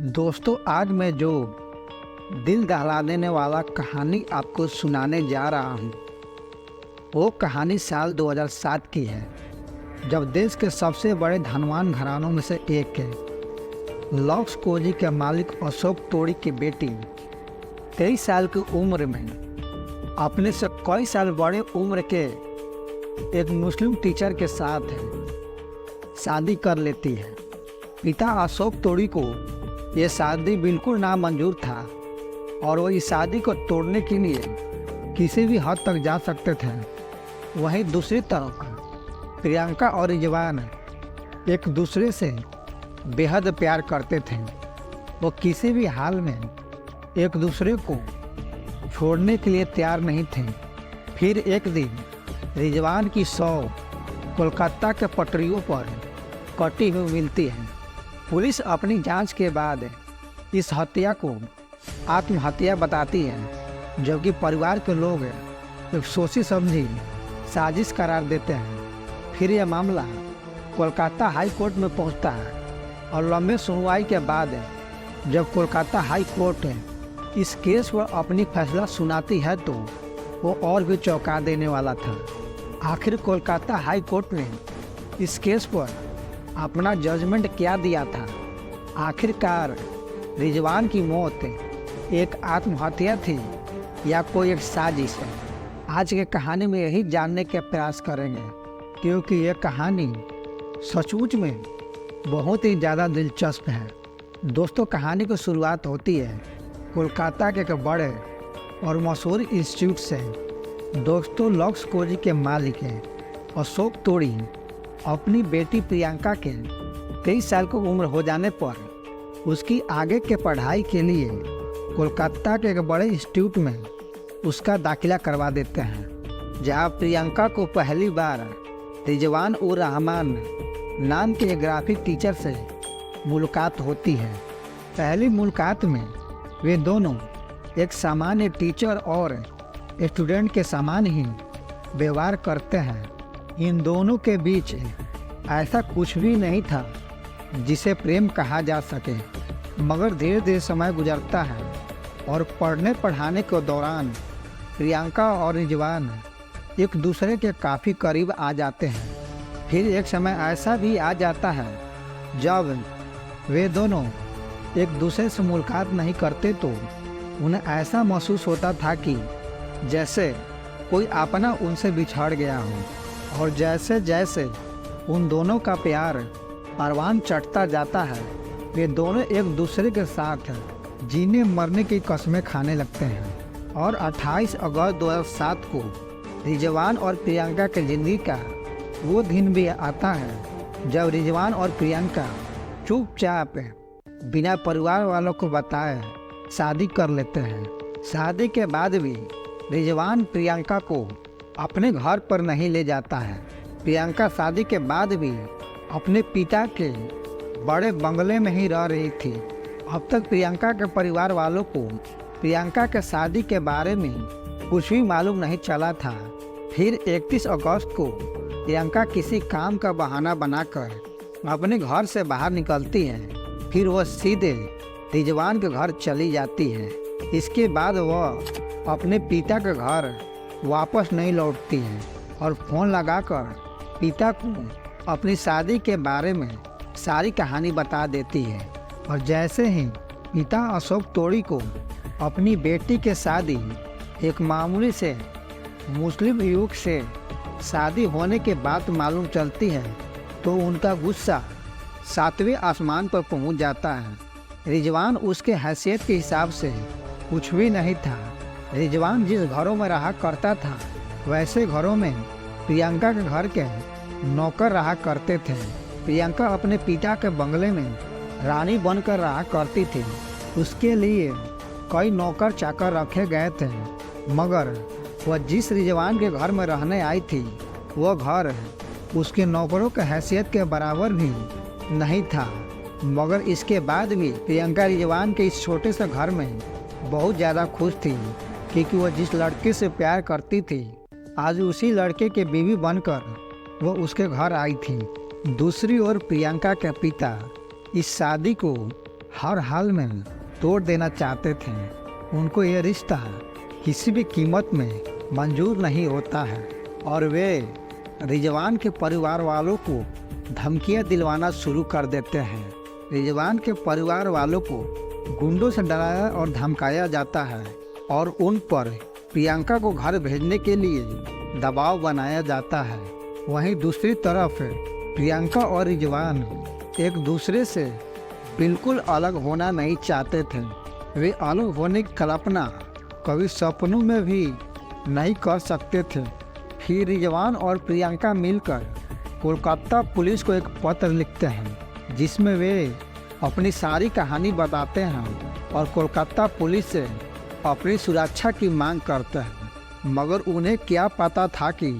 दोस्तों, आज मैं जो दिल दहला देने वाला कहानी आपको सुनाने जा रहा हूँ, वो कहानी साल 2007 की है, जब देश के सबसे बड़े धनवान घरानों में से एक है लॉक्स कोजी के मालिक अशोक तोड़ी की बेटी 23 साल की उम्र में अपने से कई साल बड़े उम्र के एक मुस्लिम टीचर के साथ शादी कर लेती है। पिता अशोक तोड़ी को ये शादी बिल्कुल नामंजूर था और वो इस शादी को तोड़ने के लिए किसी भी हद तक जा सकते थे। वहीं दूसरी तरफ प्रियंका और रिजवान एक दूसरे से बेहद प्यार करते थे। वो किसी भी हाल में एक दूसरे को छोड़ने के लिए तैयार नहीं थे। फिर एक दिन रिजवान की शव कोलकाता के पटरियों पर कटी हुई मिलती है। पुलिस अपनी जांच के बाद इस हत्या को आत्महत्या बताती है, जबकि परिवार के लोग एक सोची समझी साजिश करार देते हैं। फिर यह मामला कोलकाता हाई कोर्ट में पहुंचता है और लंबे सुनवाई के बाद जब कोलकाता हाई कोर्ट इस केस पर अपनी फैसला सुनाती है तो वो और भी चौंका देने वाला था। आखिर कोलकाता हाई कोर्ट ने इस केस पर अपना जजमेंट क्या दिया था? आखिरकार रिजवान की मौत एक आत्महत्या थी या कोई एक साजिश है? आज के कहानी में यही जानने के प्रयास करेंगे, क्योंकि यह कहानी सचमुच में बहुत ही ज़्यादा दिलचस्प है। दोस्तों, कहानी की शुरुआत होती है कोलकाता के एक बड़े और मशहूर इंस्टीट्यूट से। दोस्तों, लॉक्स कोजी के मालिक हैं अशोक तोड़ी अपनी बेटी प्रियंका के 23 साल की उम्र हो जाने पर उसकी आगे के पढ़ाई के लिए कोलकाता के एक बड़े इंस्टीट्यूट में उसका दाखिला करवा देते हैं, जहां प्रियंका को पहली बार रिजवान उर रहमान नाम के एक ग्राफिक टीचर से मुलाकात होती है। पहली मुलाकात में वे दोनों एक सामान्य टीचर और स्टूडेंट के समान ही व्यवहार करते हैं। इन दोनों के बीच ऐसा कुछ भी नहीं था जिसे प्रेम कहा जा सके, मगर धीरे धीरे समय गुजरता है और पढ़ने पढ़ाने के दौरान प्रियंका और रिजवान एक दूसरे के काफ़ी करीब आ जाते हैं। फिर एक समय ऐसा भी आ जाता है जब वे दोनों एक दूसरे से मुलाकात नहीं करते तो उन्हें ऐसा महसूस होता था कि जैसे कोई अपना उनसे बिछड़ गया हो, और जैसे जैसे उन दोनों का प्यार परवान चढ़ता जाता है, वे दोनों एक दूसरे के साथ जीने मरने की कस्में खाने लगते हैं। और 28 अगस्त 2007 को रिजवान और प्रियंका की ज़िंदगी का वो दिन भी आता है जब रिजवान और प्रियंका चुपचाप बिना परिवार वालों को बताए शादी कर लेते हैं। शादी के बाद भी रिजवान प्रियंका को अपने घर पर नहीं ले जाता है। प्रियंका शादी के बाद भी अपने पिता के बड़े बंगले में ही रह रही थी। अब तक प्रियंका के परिवार वालों को प्रियंका के शादी के बारे में कुछ भी मालूम नहीं चला था। फिर 31 अगस्त को प्रियंका किसी काम का बहाना बनाकर अपने घर से बाहर निकलती है। फिर वह सीधे रिजवान के घर चली जाती है। इसके बाद वह अपने पिता के घर वापस नहीं लौटती है और फ़ोन लगाकर पिता को अपनी शादी के बारे में सारी कहानी बता देती है। और जैसे ही पिता अशोक तोड़ी को अपनी बेटी के शादी एक मामूली से मुस्लिम युवक से शादी होने के बाद मालूम चलती है, तो उनका गुस्सा 7वें आसमान पर पहुंच जाता है। रिजवान उसके हैसियत के हिसाब से कुछ भी नहीं था। रिजवान जिस घरों में रहा करता था, वैसे घरों में प्रियंका के घर के नौकर रहा करते थे। प्रियंका अपने पिता के बंगले में रानी बनकर रहा करती थी। उसके लिए कई नौकर चाकर रखे गए थे, मगर वह जिस रिजवान के घर में रहने आई थी, वह घर उसके नौकरों के हैसियत के बराबर भी नहीं था। मगर इसके बाद भी प्रियंका रिजवान के इस छोटे से घर में बहुत ज़्यादा खुश थी, क्योंकि वह जिस लड़के से प्यार करती थी, आज उसी लड़के के बीवी बनकर वह उसके घर आई थी। दूसरी ओर प्रियंका के पिता इस शादी को हर हाल में तोड़ देना चाहते थे। उनको ये रिश्ता किसी भी कीमत में मंजूर नहीं होता है और वे रिजवान के परिवार वालों को धमकियां दिलवाना शुरू कर देते हैं। रिजवान के परिवार वालों को गुंडों से डराया और धमकाया जाता है और उन पर प्रियंका को घर भेजने के लिए दबाव बनाया जाता है। वहीं दूसरी तरफ प्रियंका और रिजवान एक दूसरे से बिल्कुल अलग होना नहीं चाहते थे। वे अलग होने की कल्पना कभी सपनों में भी नहीं कर सकते थे। फिर रिजवान और प्रियंका मिलकर कोलकाता पुलिस को एक पत्र लिखते हैं जिसमें वे अपनी सारी कहानी बताते हैं और कोलकाता पुलिस से अपनी सुरक्षा की मांग करते हैं। मगर उन्हें क्या पता था कि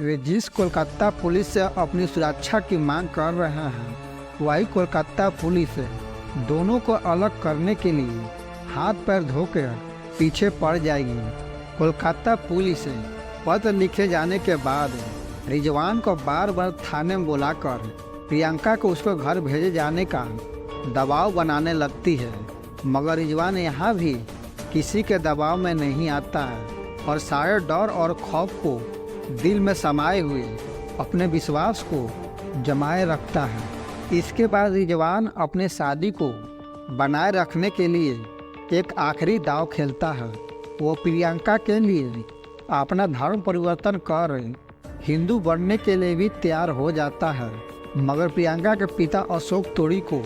वे जिस कोलकाता पुलिस से अपनी सुरक्षा की मांग कर रहे हैं वही कोलकाता पुलिस दोनों को अलग करने के लिए हाथ पैर धोकर पीछे पड़ जाएगी। कोलकाता पुलिस पत्र लिखे जाने के बाद रिजवान को बार बार थाने में बुलाकर प्रियंका को उसको घर भेजे जाने का दबाव बनाने लगती है। मगर रिजवान यहाँ भी किसी के दबाव में नहीं आता है और सारे डर और खौफ को दिल में समाये हुए अपने विश्वास को जमाए रखता है। इसके बाद रिजवान अपने शादी को बनाए रखने के लिए एक आखिरी दांव खेलता है। वो प्रियंका के लिए अपना धर्म परिवर्तन कर हिंदू बनने के लिए भी तैयार हो जाता है। मगर प्रियंका के पिता अशोक तोड़ी को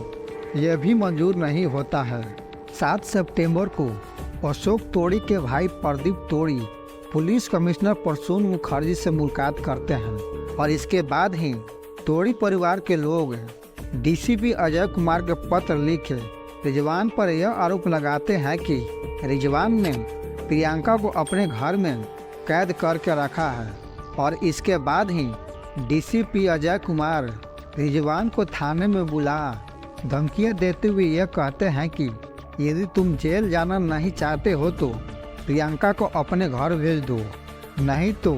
यह भी मंजूर नहीं होता है। 7 सितंबर को अशोक तोड़ी के भाई प्रदीप तोड़ी पुलिस कमिश्नर प्रसून मुखर्जी से मुलाकात करते हैं और इसके बाद ही तोड़ी परिवार के लोग डीसीपी अजय कुमार के पत्र लिखे रिजवान पर यह आरोप लगाते हैं कि रिजवान ने प्रियंका को अपने घर में कैद करके रखा है। और इसके बाद ही डीसीपी अजय कुमार रिजवान को थाने में बुला धमकियां देते हुए यह कहते हैं कि यदि तुम जेल जाना नहीं चाहते हो तो प्रियंका को अपने घर भेज दो, नहीं तो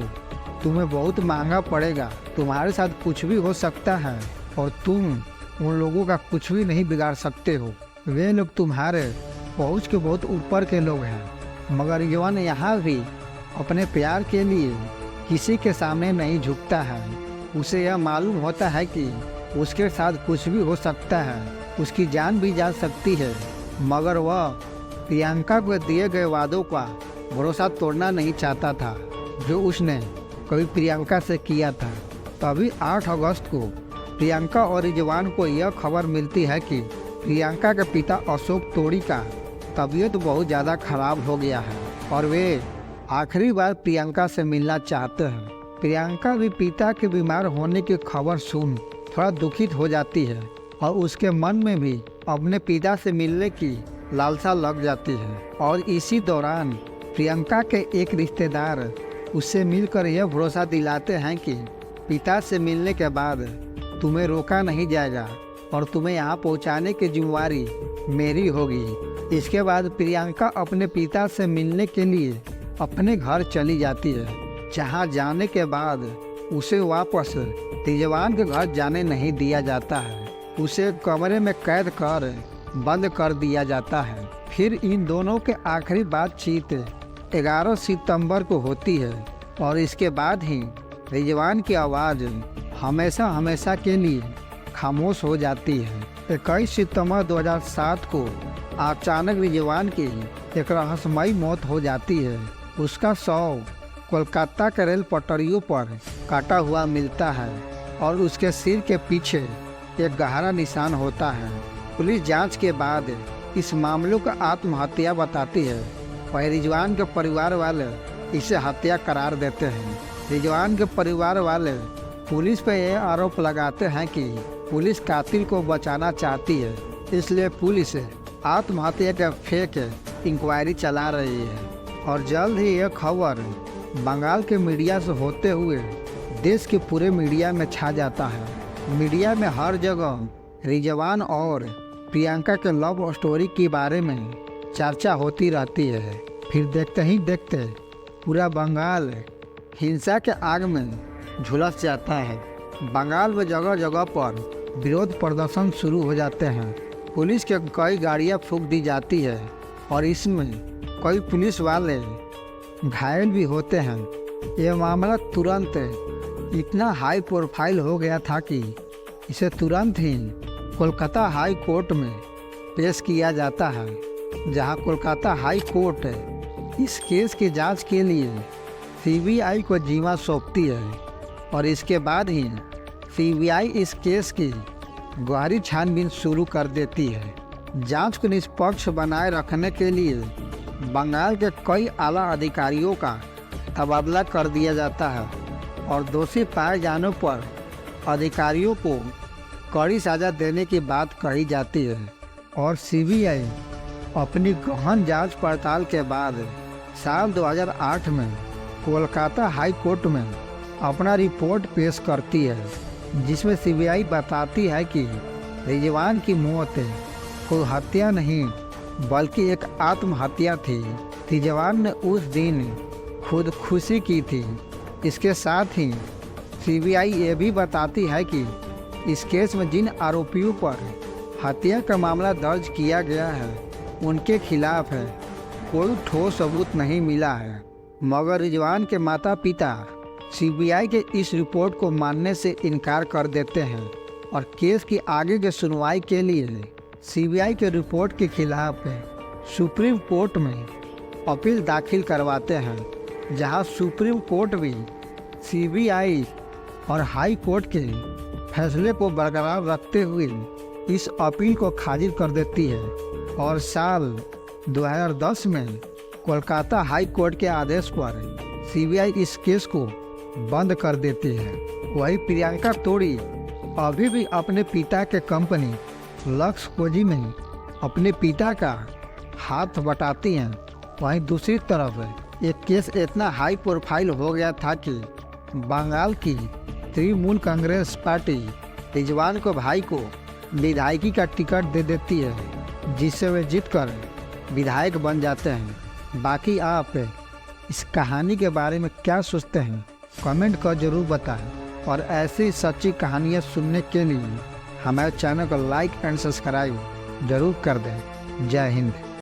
तुम्हें बहुत महंगा पड़ेगा। तुम्हारे साथ कुछ भी हो सकता है और तुम उन लोगों का कुछ भी नहीं बिगाड़ सकते हो। वे लोग तुम्हारे पहुँच के बहुत ऊपर के लोग हैं। मगर रिजवान यहाँ भी अपने प्यार के लिए किसी के सामने नहीं झुकता है। उसे यह मालूम होता है कि उसके साथ कुछ भी हो सकता है, उसकी जान भी जा सकती है। मगर वह प्रियंका को दिए गए वादों का भरोसा तोड़ना नहीं चाहता था जो उसने कभी प्रियंका से किया था। तभी 8 अगस्त को प्रियंका और रिजवान को यह खबर मिलती है कि प्रियंका के पिता अशोक तोड़ी का तबीयत बहुत ज़्यादा खराब हो गया है और वे आखिरी बार प्रियंका से मिलना चाहते हैं। प्रियंका भी पिता के बीमार होने की खबर सुन थोड़ा दुखित हो जाती है और उसके मन में भी अपने पिता से मिलने की लालसा लग जाती है। और इसी दौरान प्रियंका के एक रिश्तेदार उससे मिलकर यह भरोसा दिलाते हैं कि पिता से मिलने के बाद तुम्हें रोका नहीं जाएगा और तुम्हें यहाँ पहुँचाने की जिम्मेवारी मेरी होगी। इसके बाद प्रियंका अपने पिता से मिलने के लिए अपने घर चली जाती है, जहाँ जाने के बाद उसे वापस रिजवान के घर जाने नहीं दिया जाता है। उसे कमरे में कैद कर बंद कर दिया जाता है। फिर इन दोनों के आखिरी बातचीत 11 सितंबर को होती है और इसके बाद ही रिजवान की आवाज़ हमेशा हमेशा के लिए खामोश हो जाती है। 21 सितंबर 2007 को अचानक रिजवान की एक रहस्यमयी मौत हो जाती है। उसका शव कोलकाता के रेल पटरियों पर काटा हुआ मिलता है और उसके सिर के पीछे एक गहरा निशान होता है। पुलिस जांच के बाद इस मामले को आत्महत्या बताती है और रिजवान के परिवार वाले इसे हत्या करार देते हैं। रिजवान के परिवार वाले पुलिस पर यह आरोप लगाते हैं कि पुलिस कातिल को बचाना चाहती है, इसलिए पुलिस आत्महत्या के फेक इंक्वायरी चला रही है। और जल्द ही यह खबर बंगाल के मीडिया से होते हुए देश के पूरे मीडिया में छा जाता है। मीडिया में हर जगह रिजवान और प्रियंका के लव स्टोरी के बारे में चर्चा होती रहती है। फिर देखते ही देखते पूरा बंगाल हिंसा के आग में झुलस जाता है। बंगाल में जगह जगह पर विरोध प्रदर्शन शुरू हो जाते हैं पुलिस के कई गाड़ियां फूंक दी जाती है और इसमें कई पुलिस वाले घायल भी होते हैं। यह मामला तुरंत इतना हाई प्रोफाइल हो गया था कि इसे तुरंत ही कोलकाता हाई कोर्ट में पेश किया जाता है, जहां कोलकाता हाई कोर्ट इस केस की जांच के लिए सीबीआई को जिम्मा सौंपती है और इसके बाद ही सीबीआई इस केस की गहरी छानबीन शुरू कर देती है। जांच को निष्पक्ष बनाए रखने के लिए बंगाल के कई आला अधिकारियों का तबादला कर दिया जाता है और दोषी पाए जाने पर अधिकारियों को कड़ी सजा देने की बात कही जाती है। और सीबीआई अपनी गहन जांच पड़ताल के बाद साल 2008 में कोलकाता हाई कोर्ट में अपना रिपोर्ट पेश करती है, जिसमें सीबीआई बताती है कि रिजवान की मौत कोई हत्या नहीं बल्कि एक आत्महत्या थी। रिजवान ने उस दिन खुदकुशी की थी। इसके साथ ही सीबीआई ये भी बताती है कि इस केस में जिन आरोपियों पर हत्या का मामला दर्ज किया गया है उनके खिलाफ कोई ठोस सबूत नहीं मिला है। मगर रिजवान के माता पिता सीबीआई के इस रिपोर्ट को मानने से इनकार कर देते हैं और केस की आगे की सुनवाई के लिए सीबीआई के रिपोर्ट के खिलाफ सुप्रीम कोर्ट में अपील दाखिल करवाते हैं, जहां सुप्रीम कोर्ट भी सीबीआई और हाई कोर्ट के फैसले को बरकरार रखते हुए इस अपील को खारिज कर देती है और साल 2010 में कोलकाता हाई कोर्ट के आदेश पर सीबीआई इस केस को बंद कर देती है। वही प्रियंका तोड़ी अभी भी अपने पिता के कंपनी लक्स कोजी में अपने पिता का हाथ बटाती हैं। वहीं दूसरी तरफ एक केस इतना हाई प्रोफाइल हो गया था कि बंगाल की तृणमूल कांग्रेस पार्टी रिजवान को भाई को विधायकी का टिकट दे देती है, जिससे वे जीतकर विधायक बन जाते हैं। बाकी आप इस कहानी के बारे में क्या सोचते हैं, कमेंट कर जरूर बताएं और ऐसी सच्ची कहानियाँ सुनने के लिए हमारे चैनल को लाइक एंड सब्सक्राइब जरूर कर दें। जय हिंद।